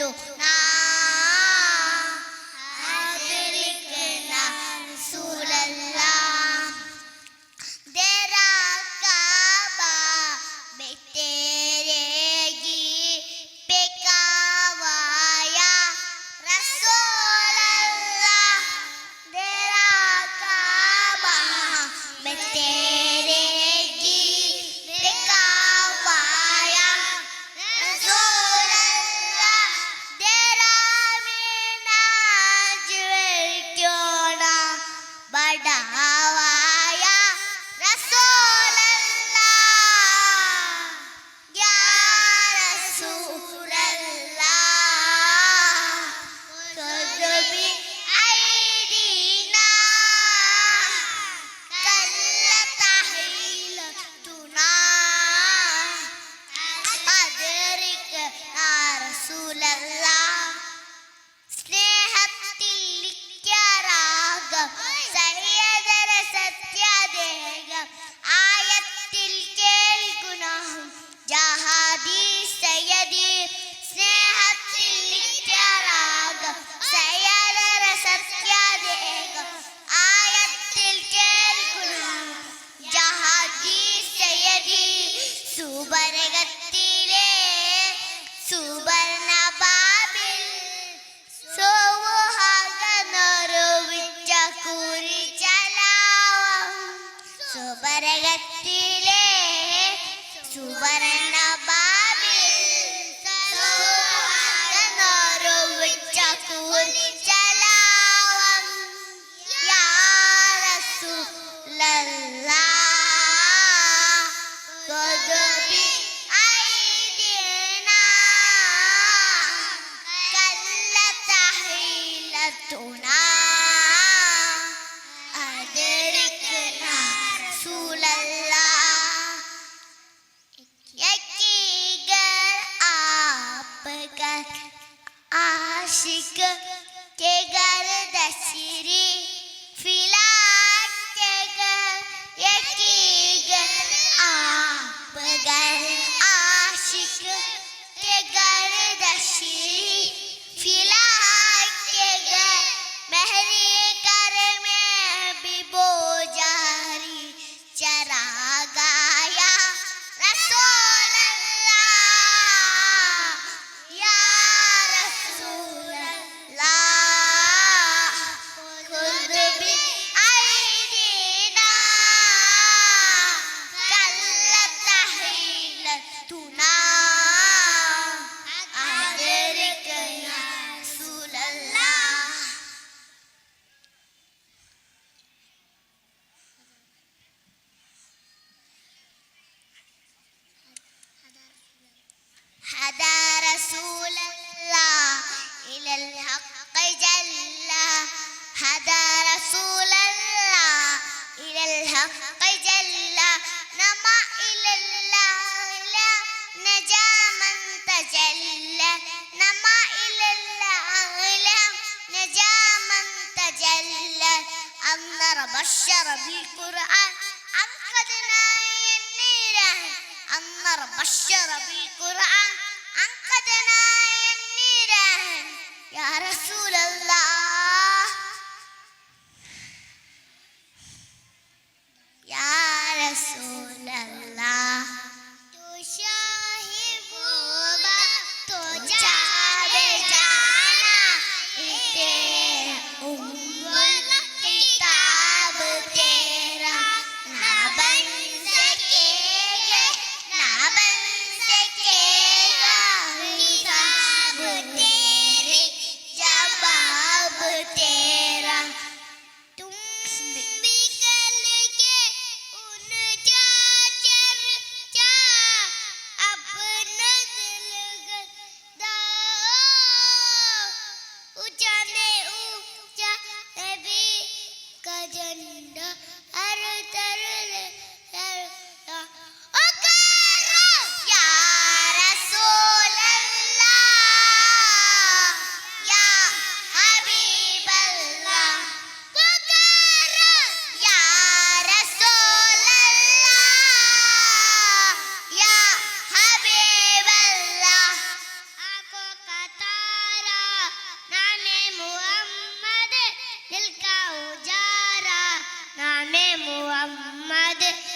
ना अदरिकना रसूलल्लाह तेरा काबा में तेरे पे कावाया रसूलल्लाह तेरा काबा में तेरे पे कावाया रसूलल्लाह तेरा मिनाज क्यों ना बढ़ावाया रसूलल्लाह या रसूलल्लाह खुद भी ऐदीना कल्लता हिलतुना अदरिकना रसूलल्लाह സ്നേഹത്തിൽ രാഗം സയ്യദര സത്യദേഹം ആയത്തിൽ കേൾഗുണഹം ജഹാദി സയ്യദി സ്നേഹത്തിൽ രാഗം സയ്യദര സത്യദേഹം ആയത്തിൽ കേൾഗുണഹം ജഹാദി സയ്യദി സുബരകത്തിലെ സുവർണ ബാബിൽ സോഹാഗനറുവിച്ച കുരിച്ചലാവം സുബരകത്തിലെ സുവർണ ബാബിൽ സോഹാഗനറുവിച്ച കുരിച്ചലാവം യാ റസൂലല്ലാഹ് ഖുദ് ബി ഐദീനാ കല്ലത ഹിലതുനാ अदरिकना रसूलल्लाह यकीगर आप कर आशिक के घर दशरी फिलाट के घर यकीगर आप कर आशिक के घर दशरी फिलाट के घर महरी कर में भी बोजारी चरा गाया रसूलल्लाह या रसूलल्लाह खुद भी ऐदीना कल्लता हिलतुना अदरिकना रसूलल्लाह هدى رسول الله إلى الحق جل هدى رسول الله إلى الحق جل نما إلى الله لا نجا من تجلى نما إلى الله لا نجا من تجلى أنر بشر بالقرآن أنقذنا النيران أنر بشر بالقرآن أنقذنا النيران يا رسول الله يا رسول الله تو شاهد تو जावे जाना इते उम्मुल किताब तेरा ना बन सकेगा ना बन सकेगा हिसाब तेरे जवाब तेरा तुम भी कल के उन चाचर मोहम्मद